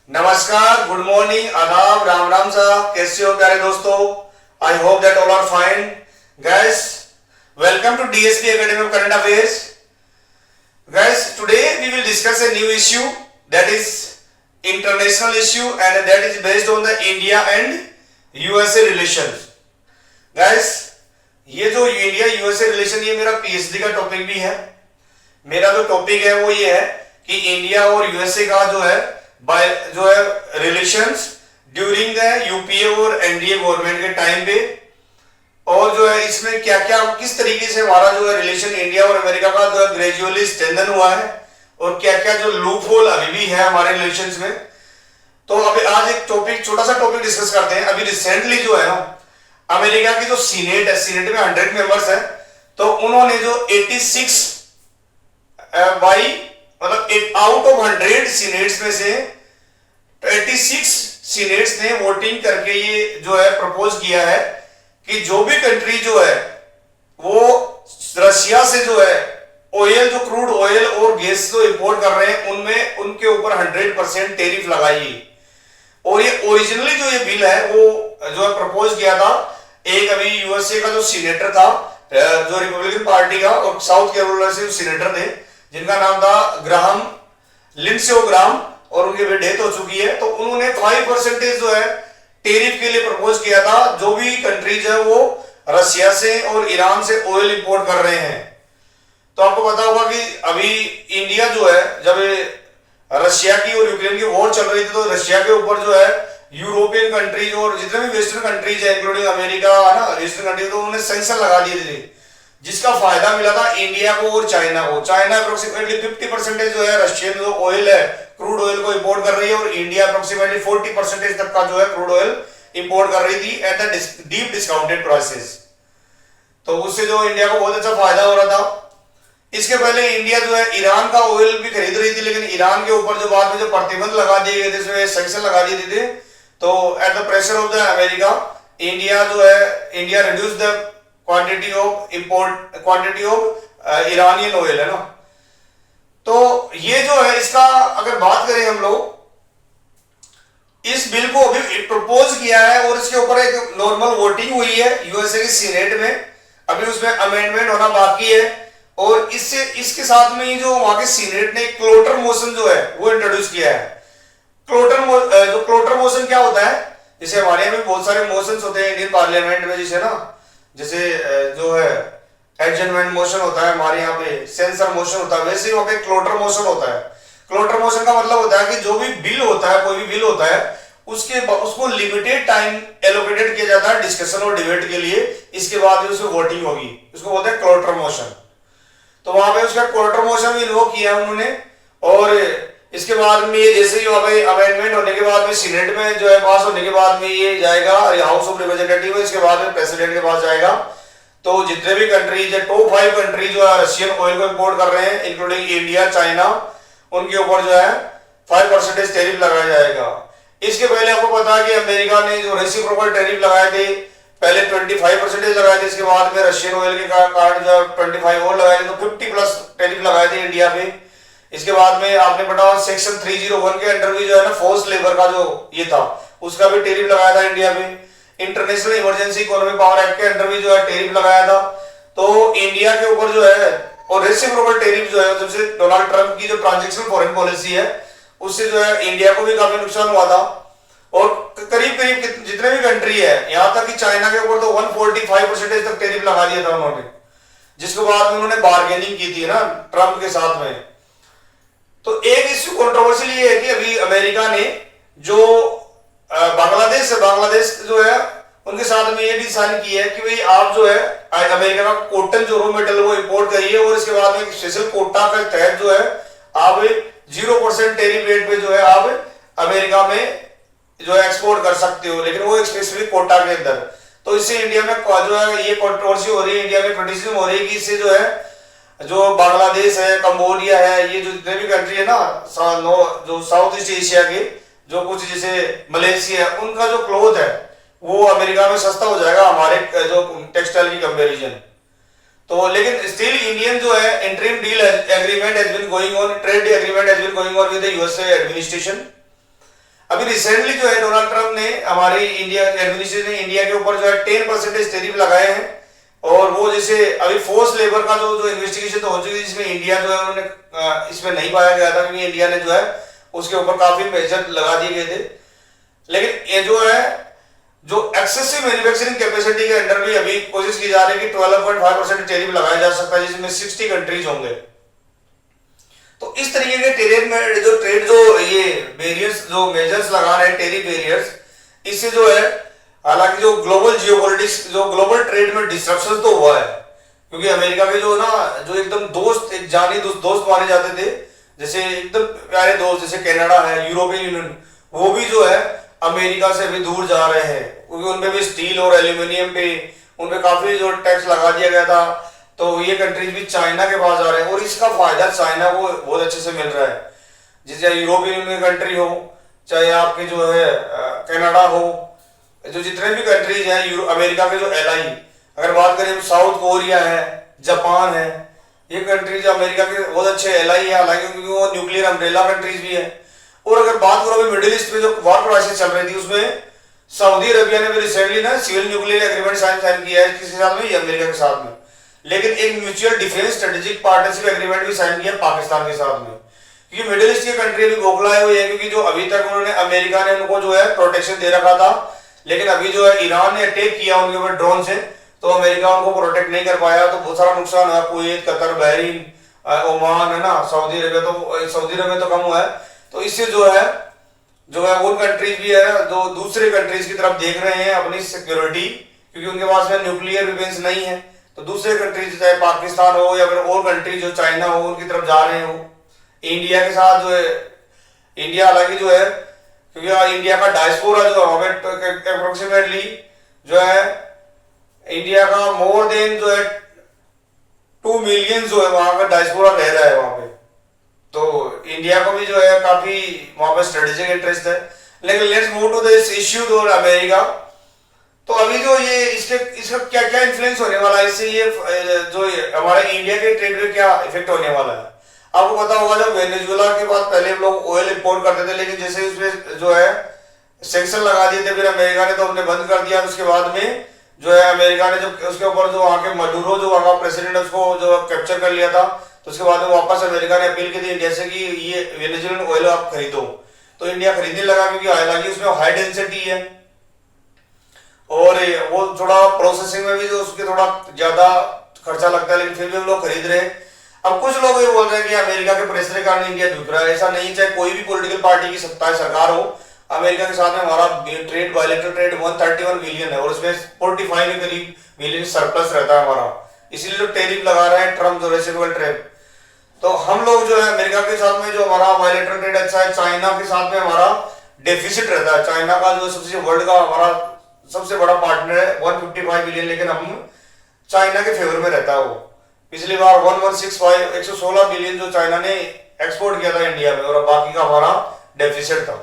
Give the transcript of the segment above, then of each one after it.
नमस्कार, good morning, आदाब, राम राम साहब, कैसे हो प्यारे दोस्तों। I hope that all are fine guys. Welcome to DSP academy of current affairs. Guys, today we will discuss a new issue, that is international issue, and that is based on the India and USA relations. Guys, ये जो India USA relation ये मेरा PhD का topic भी है। मेरा जो topic है वो ये है कि इंडिया और यूएसए का जो है रिलेशंस ड्यूरिंग द यूपीए और एनडीए गवर्नमेंट के टाइम पे, और जो है इसमें क्या क्या किस तरीके से हमारा जो है रिलेशन इंडिया और अमेरिका का जो है ग्रेजुअली स्ट्रेंथन हुआ है, और क्या क्या जो लूप होल अभी भी है हमारे रिलेशंस में। तो अभी आज एक टॉपिक, छोटा सा टॉपिक डिस्कस करते हैं। अभी रिसेंटली जो है ना, अमेरिका की जो सीनेट है, सीनेट में 100 मेंबर्स है, तो उन्होंने जो 86 बाई मतलब आउट ऑफ 100 सीनेट्स में से 86 सीनेट्स ने वोटिंग करके ये जो है प्रपोज किया है कि जो भी कंट्री जो है वो रशिया से जो है ऑयल, जो क्रूड ऑयल और गैस जो इंपोर्ट कर रहे हैं, उनमें उनके ऊपर 100% टैरिफ लगाइए। और ये ओरिजिनली जो ये बिल है वो जो है प्रपोज किया था एक अभी यूएसए का जो सीनेटर था, जो रिपब्लिकन पार्टी का, और साउथ कैरोलिना से सीनेटर थे जिनका नाम था ग्राहम, लिंडसे ग्राहम, और उनकी भी डेथ हो चुकी है। तो उन्होंने 5% जो है टैरिफ के लिए प्रपोज किया था जो भी कंट्रीज है वो रशिया से और ईरान से ऑयल इंपोर्ट कर रहे हैं। तो आपको पता होगा कि अभी इंडिया जो है, जब रशिया की और यूक्रेन की वॉर चल रही थी, तो रशिया के ऊपर जो है यूरोपियन कंट्रीज और जितने भी वेस्टर्न कंट्रीज है इंक्लूडिंग अमेरिका है ना, वेस्टर्न कंट्रीज, तो उन्होंने सैंक्शन लगा दिए थे, जिसका फायदा मिला था इंडिया को और चाइना को। चाइना अप्रोक्सीमेटली 50% जो है रशियन जो ऑयल है, क्रूड ऑयल को इंपोर्ट कर रही है, और इंडिया अप्रोक्सीमेटली 40% तक का जो है क्रूड ऑयल इंपोर्ट कर रही थी at the deep discounted prices. तो उससे जो इंडिया को बहुत अच्छा फायदा हो रहा था। इसके पहले इंडिया जो है ईरान का ऑयल भी खरीद रही थी, लेकिन ईरान के ऊपर जो बाद में जो प्रतिबंध लगा दिए गए थे, इसमें सैंक्शन लगा दिए थे, तो at the pressure of the America, India जो है India reduce the quantity of Iranian oil है ना। तो ये जो है इसका अगर बात करें हम लोग, इस बिल को अभी प्रपोज किया है और इसके ऊपर एक नॉर्मल वोटिंग हुई है यूएसए की सीनेट में। अभी उसमें अमेंडमेंट होना बाकी है, और इससे इसके साथ में ही जो वहां के सीनेट ने क्लोटर मोशन जो है वो इंट्रोड्यूस किया है। जो क्लोटर मोशन क्या होता है, जैसे हमारे यहाँ में बहुत सारे मोशंस होते हैं इंडियन पार्लियामेंट में, जैसे ना, जैसे जो है एडजमेंट मोशन होता है, हमारे यहाँ पे सेंसर मोशन होता है, वैसे ही वहां पे क्लोटर मोशन होता है। क्लोटर मोशन का मतलब होता है कि जो भी बिल होता है, कोई भी बिल होता है, उसको लिमिटेड टाइम एलोकेटेड किया जाता है डिस्कशन और डिबेट के लिए, इसके बाद ही उसमें वोटिंग होगी, उसको बोलते हैं क्लोटर मोशन। तो वहां पे उसका क्लोटर मोशन भी इन्वोक किया उन्होंने, और इसके बाद में जैसे ही वहां पे अमेंडमेंट होने के बाद में सीनेट में जो है पास होने के बाद में ये जाएगा हाउस ऑफ रिप्रेजेंटेटिव, इसके बाद में प्रेसिडेंट के पास जाएगा। तो जितने भी कंट्रीज है, टॉप 5 कंट्री जो है रशियन ऑयल को इंपोर्ट कर रहे हैं इंक्लूडिंग इंडिया, चाइना, उनके ऊपर जो है 5% टैरिफ लगाया जाएगा। इसके पहले आपको पता है कि अमेरिका ने जो रेसिप्रोकल टैरिफ लगाए थे, पहले 25% लगाए थे, इसके बाद में रशियन ऑयल के कारण जो 25 और लगाए थे, तो 50+ टैरिफ लगाए थे इंडिया पे। इसके बाद में आपने पता सेक्शन 301 के अंडर भी जो है ना फोर्स लेबर का जो ये था, उसका भी टैरिफ लगाया था इंडिया पे। International emergency economic power act के अंडर भी जो है टैरिफ लगाया था। तो इंडिया के ऊपर जो है, और रेसिप्रोकल टैरिफ जो है, जब से डोनाल्ड ट्रंप की जो ट्रांजैक्शनल फॉरेन पॉलिसी है, उससे जो है इंडिया को भी काफी नुकसान हुआ था। और करीब करीब जितने भी कंट्री है, यहां तक कि चाइना के ऊपर तो 145% तक टैरिफ लगा दिया था उन्होंने, जिसके बाद में उन्होंने बार्गेनिंग की थी ना ट्रंप के साथ में। तो एक इश्यू कंट्रोवर्शियल ये है कि अभी अमेरिका ने जो बांग्लादेश जो है उनके साथ में ये भी साइन की है कि भाई आप जो है अमेरिका का कॉटन जो रॉ मटेरियल वो इंपोर्ट करिए, और इसके बाद में स्पेशल कोटा के तहत जो है आप 0% टैरिफ रेट पे जो है आप अमेरिका में जो है एक्सपोर्ट कर सकते हो, लेकिन वो एक स्पेसिफिक कोटा के अंदर। तो इससे इंडिया में जो है ये कंट्रोवर्सी हो रही है, इंडिया में क्रिटिसिज्म हो रही है कि इससे जो है जो बांग्लादेश है, कंबोडिया है, ये जो जितने भी कंट्री है ना जो साउथ ईस्ट एशिया के, जो कुछ जैसे मलेशिया है, उनका जो क्लोथ है वो अमेरिका में सस्ता हो जाएगा हमारे जो टेक्सटाइल की कंपैरिजन। तो लेकिन स्टिल इंडियन जो है interim deal agreement has been going on, trade agreement has been going on with the USA administration. अभी रिसेंटली जो है डोनाल्ड ट्रंप ने, हमारी इंडिया एडमिनिस्ट्रेशन ने इंडिया के ऊपर जो है 10% टैरिफ लगाए हैं। और वो जैसे अभी फोर्स लेबर का जो जो इन्वेस्टिगेशन तो हो चुकी है, जिसमें इंडिया जो है उन्होंने इसमें नहीं पाया गया था, क्योंकि इंडिया ने जो है उसके ऊपर काफी मेजर लगा दिए गए थे। लेकिन ये जो है जो एक्सेसिव मैन्युफैक्चरिंग कैपेसिटी के अंडर भी अभी कोशिश की जा रही है कि 12.5% टैरिफ लगाया जा सकता है, जिसमें 60 कंट्रीज होंगे। तो इस तरीके के ट्रेड जो ये बैरियर्स जो मेजर्स लगा रहे हैं, टैरिफ बैरियर्स, इससे जो है हालांकि जो ग्लोबल जियोपॉलिटिक्स, जो ग्लोबल ट्रेड में डिस्ट्रप्शन तो हुआ है, क्योंकि अमेरिका के जो ना जो एकदम दोस्त, एक जानी दोस्त माने जाते थे, जैसे एकदम प्यारे दोस्त जैसे कनाडा है, यूरोपियन यूनियन, वो भी जो है अमेरिका से भी दूर जा रहे हैं, क्योंकि उनपे भी स्टील और एल्यूमिनियम पे उनपे काफी जो टैक्स लगा दिया गया था। तो ये कंट्रीज भी चाइना के पास जा रहे हैं, और इसका फायदा चाइना को बहुत अच्छे से मिल रहा है। जैसे यूरोपियन यूनियन कंट्री हो, चाहे आपके जो है कनाडा हो, जो जितने भी कंट्रीज हैं अमेरिका के जो एलाई, अगर बात करें साउथ कोरिया है, जापान है, ये कंट्रीज अमेरिका के बहुत अच्छे एलाई है, हालांकि क्योंकि वो न्यूक्लियर अम्ब्रेला कंट्रीज भी है। और अगर बात करो अभी मिडिल ईस्ट में जो वॉर क्राइसिस चल रही थी, उसमें सऊदी अरबिया ने भी रिसेंटली ना सिविल न्यूक्लियर एग्रीमेंट साइन किया है, किसके साथ में, अमेरिका के साथ में। लेकिन एक mutual defence strategic partnership agreement भी साइन किया पाकिस्तान के साथ में, क्योंकि मिडिल ईस्ट की कंट्री भी बौखलाए हुए हैं, क्योंकि जो अभी तक उन्होंने, अमेरिका ने उनको जो है प्रोटेक्शन दे रखा था, लेकिन अभी जो है ईरान ने अटैक किया उनके ऊपर ड्रोन से, तो अमेरिका उनको प्रोटेक्ट नहीं कर पाया, तो बहुत सारा नुकसान हुआ। कुवैत, कतर, बहरीन, ओमान है ना, सऊदी अरबिया तो कम हुआ है। तो इससे जो है वो कंट्रीज भी है जो दूसरे कंट्रीज की तरफ देख रहे हैं अपनी सिक्योरिटी, क्योंकि उनके पास में न्यूक्लियर वेपन्स नहीं है, तो दूसरे कंट्रीज चाहे पाकिस्तान हो या फिर और कंट्री जो चाइना हो, उनकी तरफ जा रहे हो। इंडिया के साथ जो है, इंडिया हालांकि जो है, क्योंकि इंडिया का डायस्पोरा जो है अप्रोक्सीमेटली जो है इंडिया का मोर देन जो है 2 मिलियन जो है वहां का डायस्पोरा रह रहा है वहां पे, तो इंडिया को भी जो है काफी वहां पे स्ट्रेटेजिक इंटरेस्ट है। लेकिन let's move to this issue और अमेरिका। तो अभी जो ये इसका क्या क्या इन्फ्लुएंस होने वाला है, इससे ये जो हमारे इंडिया के ट्रेड में क्या इफेक्ट होने वाला है। आपको पता होगा जब वेनेजुएला के बाद पहले लोग ऑयल इंपोर्ट करते थे, लेकिन जैसे उसमें जो है सैंक्शन लगा दिए थे, फिर अमेरिका ने तो हमने बंद कर दिया। उसके बाद में जो है अमेरिका ने जब उसके ऊपर जो वहां के मडूरो जो वहां का प्रेसिडेंट है उसको जो कैप्चर कर लिया था, तो उसके बाद में वापस अमेरिका ने अपील की थी इंडिया से कि ये वेनेजुएलन ऑयल आप खरीदो, तो इंडिया खरीदने लगा, क्योंकि हालांकि उसमें हाई डेंसिटी है और वो थोड़ा प्रोसेसिंग में भी जो उसके थोड़ा ज्यादा खर्चा लगता है, लेकिन फिर भी हम लोग खरीद रहे हैं। अब कुछ लोग ये बोल रहे हैं कि अमेरिका के प्रेशर के कारण इंडिया झुक रहा है। ऐसा नहीं, चाहे कोई भी पॉलिटिकल पार्टी की सत्ता है, सरकार हो, अमेरिका के साथ में हमारा ट्रेड, बायलैटरल ट्रेड 131 बिलियन है और उसमें 45 के करीब बिलियन सरप्लस रहता है हमारा, इसीलिए जो टैरिफ लगा रहे हैं ट्रम्प, जो रेसिप्रोकल टैरिफ। तो हम लोग जो है अमेरिका के साथ में जो हमारा बायलैटरल ट्रेड अच्छा है, चाइना के साथ में हमारा डेफिसिट रहता है। चाइना का जो सबसे वर्ल्ड का हमारा सबसे बड़ा पार्टनर है 155 बिलियन, लेकिन हम चाइना के फेवर में रहता है। वो पिछली बार 1165 116 बिलियन जो चाइना ने एक्सपोर्ट किया था इंडिया में, और बाकी का हमारा डेफिसिट था।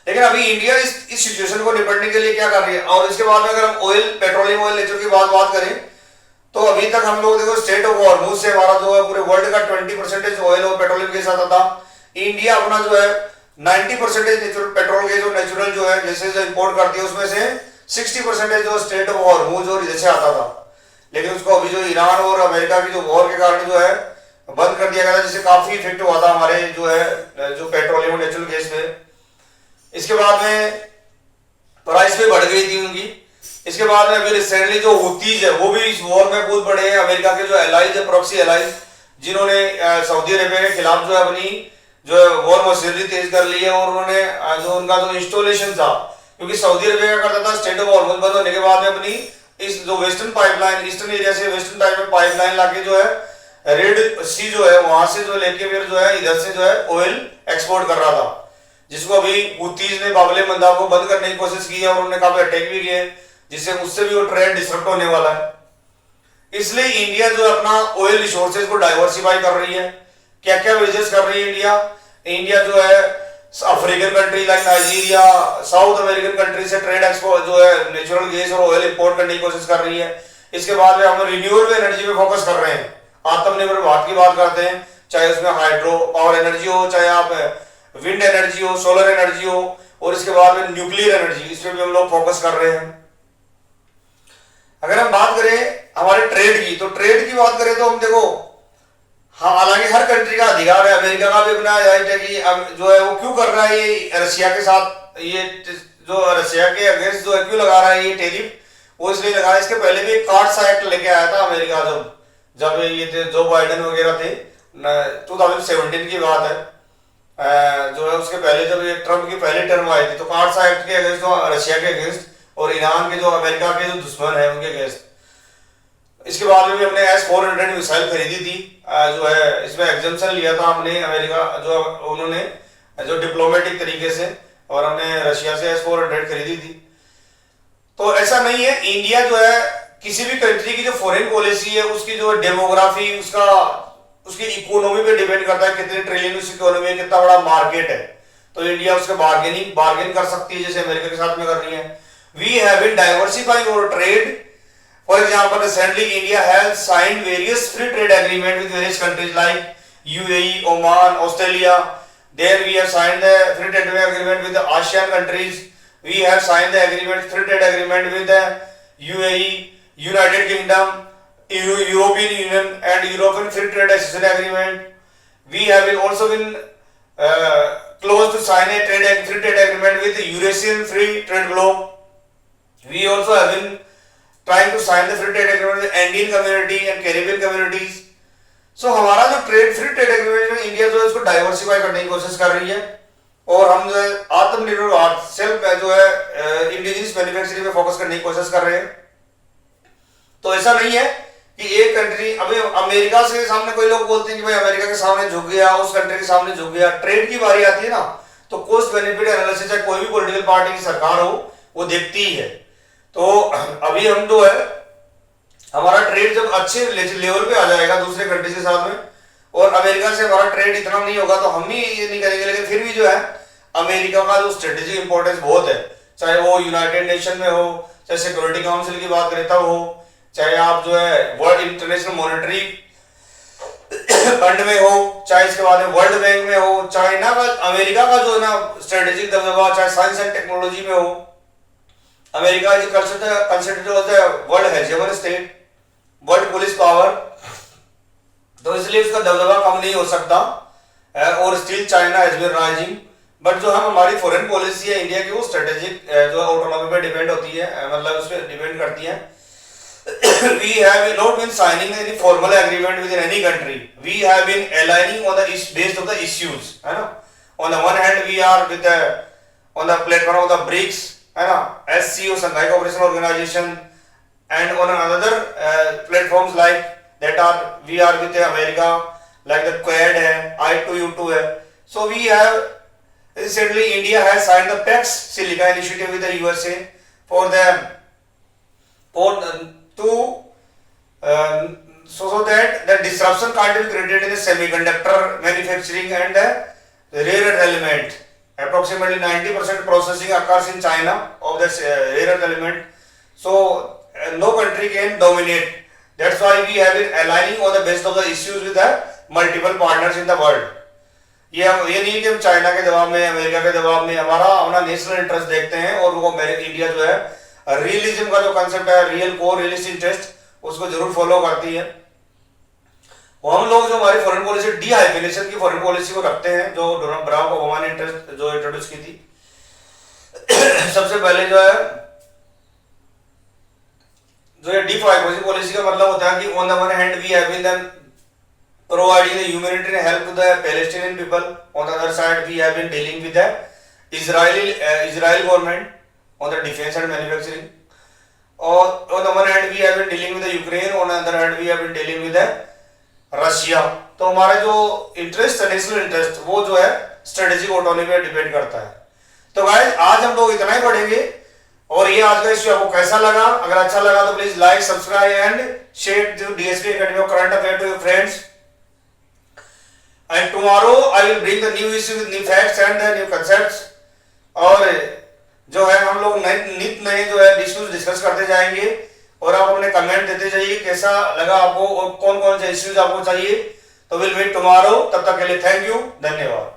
लेकिन अभी इंडिया इस सिचुएशन को निपटने के लिए क्या कर रही है। और इसके बाद में अगर हम ऑयल, पेट्रोलियम ऑयल नेचर की बात करें, तो अभी तक हम लोग देखो स्टेट ऑफ हॉर्मुज से हमारा जो है पूरे वर्ल्ड का 20% ऑयल और पेट्रोलियम के साथ आता। इंडिया अपना जो है 90% नेचुरल पेट्रोल गैस और नेचुरल जो है जैसे जो इंपोर्ट करती है, उसमें से 60% जो स्टेट ऑफ हॉर्मुज और इधर से आता था। लेकिन उसको अभी जो ईरान और अमेरिका की जो वॉर के कारण जो है बंद कर दिया गया था, जिससे काफी इफेक्ट हुआ था हमारे जो है जो पेट्रोलियम और नेचुरल गैस पे। इसके बाद में प्राइस भी बढ़ गई थी उनकी। इसके बाद में अभी रिसेंटली जो हुतीज है वो भी इस वॉर में कूद पड़े हैं। अमेरिका के जो एलाइज है, प्रॉक्सी एलाइज, जिन्होंने सऊदी अरेबिया के खिलाफ जो है अपनी जो है वॉर मशीनरी तेज कर ली है, और उन्होंने जो उनका जो इंस्टॉलेशन था, क्योंकि सऊदी अरेबिया का करता था स्टेट ऑफ हॉर्मुज बंद होने के बाद में अपनी इस जो वेस्टर्न पाइपलाइन, ईस्टर्न एरिया से वेस्टर्न टाइप में पाइपलाइन लाके जो है रेड सी जो है वहां से जो लेके फिर जो है इधर से जो है ऑयल एक्सपोर्ट कर रहा था, जिसको अभी हुतीज ने बाबले मंदाब को बंद करने की कोशिश की है और उन्होंने काफी अटैक भी किए, जिससे उससे भी वो ट्रेड डिस्टर्ब होने वाला है। इसलिए इंडिया जो अपना ऑयल रिसोर्सेज को डाइवर्सिफाई कर रही है। क्या क्या वेजेस कर रही है इंडिया जो है African country like Nigeria, south American country से ट्रेड एक्सपोर्ट जो है नेचुरल गैस और ऑयल इंपोर्ट करने की कोशिश कर रही है। इसके बाद में हम रिन्यूएबल एनर्जी पे फोकस कर रहे हैं, आत्मनिर्भर भारत की बात करते हैं, चाहे उसमें हाइड्रो पावर एनर्जी हो, चाहे आप विंड एनर्जी हो, सोलर एनर्जी हो, और इसके बाद में न्यूक्लियर एनर्जी, इस पर भी हम लोग फोकस कर रहे हैं। अगर हम बात करें हमारे ट्रेड की, तो ट्रेड की बात करें तो हम देखो, हाँ, हालांकि हर कंट्री का अधिकार है, अमेरिका का भी अपना राइट है कि अब जो है वो क्यों कर रहा है ये रशिया के साथ, ये जो रशिया के अगेंस्ट जो है क्यों लगा रहा है ये टैरिफ, वो इसलिए लगा। इसके पहले भी एक कार्ड्स एक्ट लेके आया था अमेरिका, जब ये थे जो बाइडेन वगैरह थे, 2017 की बात है, जो है उसके पहले जब ये ट्रम्प की पहली टर्म आई थी, तो कार्ड्स एक्ट के अगेंस्ट, रशिया के अगेंस्ट और ईरान के जो अमेरिका के जो दुश्मन है उनके अगेंस्ट। इसके बाद में भी हमने S-400 मिसाइल खरीदी थी, जो है इसमें एग्जम्पशन लिया था हमने, अमेरिका जो उन्होंने जो डिप्लोमेटिक तरीके से, और हमने रशिया से S-400 खरीदी थी। तो ऐसा नहीं है, इंडिया जो है किसी भी कंट्री की जो फॉरेन पॉलिसी है उसकी जो डेमोग्राफी, उसकी इकोनॉमी पे डिपेंड करता है, कितने ट्रिलियन उस इकोनॉमी में, कितना बड़ा मार्केट है, तो इंडिया उसके बार्गेन कर सकती है, जैसे अमेरिका के साथ में कर रही है। We have been diversifying our trade. For example, recently India has signed various free trade agreement with various countries like UAE, Oman, Australia. There we have signed the free trade agreement with the ASEAN countries. We have signed the free trade agreement with the UAE, United Kingdom, European Union and European Free Trade Association Agreement. We have also been close to sign a free trade agreement with the Eurasian Free Trade Bloc. We also have been trying to sign the free trade agreement with Indian community and Caribbean communities. So हमारा जो free trade agreement में India जो है इसको diversify करने की कोशिश कर रही है, और हम जो है आत्मनिर्भर भारत, सेल्फ जो है इंडिजिनस मैन्युफैक्चरिंग पे फोकस करने की कोशिश कर रहे हैं। तो ऐसा नहीं है कि एक कंट्री, अभी अमेरिका के सामने कोई लोग बोलते हैं कि भाई अमेरिका के सामने झुक गया, उस कंट्री के सामने झुक गया। ट्रेड की बारी आती है ना, तो कॉस्ट बेनिफिट एनालिसिस है, कोई भी पॉलिटिकल पार्टी की सरकार हो वो देखती ही है। तो अभी हम जो है हमारा ट्रेड जब अच्छे लेवल पे आ जाएगा दूसरे कंट्री के साथ में, और अमेरिका से हमारा ट्रेड इतना नहीं होगा तो हम ही ये नहीं करेंगे, लेकिन फिर भी जो है अमेरिका का जो स्ट्रेटेजिक इंपॉर्टेंस बहुत है, चाहे वो यूनाइटेड नेशन में हो, चाहे सिक्योरिटी काउंसिल की बात करें तब हो, चाहे आप जो है वर्ल्ड इंटरनेशनल मॉनेटरी फंड में हो, चाहे इसके बाद में वर्ल्ड बैंक में हो, चाइना का, अमेरिका का जो है ना स्ट्रेटेजिक दबदबा, चाहे साइंस एंड टेक्नोलॉजी में हो। America is considered as the world hegemon state, world police power, तो इसलिए उसका दबदबा कम नहीं हो सकता, और still China has been rising. But जो हम हमारी फॉरेन पॉलिसी है इंडिया की, वो स्ट्रेटेजिक जो ऑटोनॉमी पे डिपेंड होती है, मतलब उस पर डिपेंड करती है। We have not been signing any formal agreement with any country. We have been aligning on the based on the issues, है ना। On the one hand, we are with the on the platform of the BRICS, है ना, SCO, Shanghai Cooperation Organization, and on another platforms like that are we are with the America, like the Quad है, I2U2 है. So we have recently India has signed the PAX Silica initiative with the USA for so that the disruption can't be created in the semiconductor manufacturing and the rare earth element. Approximately 90% processing occurs in China of the rare earth element. So no country can dominate. That's why we have been aligning on the basis of the issues with the multiple partners in the world. ये नहीं कि हम China के दबाव में, America के दबाव में, हमारा अपना नेशनल इंटरेस्ट देखते हैं, और वो इंडिया जो है रियलिज्म का जो कंसेप्ट है, रियल कोर रियलिस्ट इंटरेस्ट, उसको जरूर फॉलो करती है। और हम लोग जो हमारी फॉरेन पॉलिसी डी-हाइफिनेशन की फॉरेन पॉलिसी को रखते हैं, जो बराक ओबामा ने जो इंट्रोड्यूस की थी। सबसे पहले जो है डी-हाइफिनेशन पॉलिसी का मतलब होता है कि on the one hand we have been providing the humanitarian help to the Palestinian people. On the other side, we have been dealing with the Israel government on the defense and manufacturing. Or on the one hand, we have been dealing with the Ukraine. On the other hand, we have been dealing with the Russia. तो हमारा जो interest है, national interest, वो जो है strategic autonomy पे depend करता है। तो गाइस आज हम लोग इतना ही पढ़ेंगे, और ये आज का इश्यू आपको कैसा लगा? अगर अच्छा लगा तो please like, subscribe and share to DSP Academy of Current Affairs to your friends. And tomorrow I will bring the new issue with new facts and the new concepts. और जो है हम लोग नित नए जो है इश्यूज डिस्कस करते जाएंगे, और आप अपने कमेंट देते जाइए कैसा लगा आपको और कौन कौन से इश्यूज आपको चाहिए। तो विल मीट टुमारो, तब तक के लिए थैंक यू, धन्यवाद।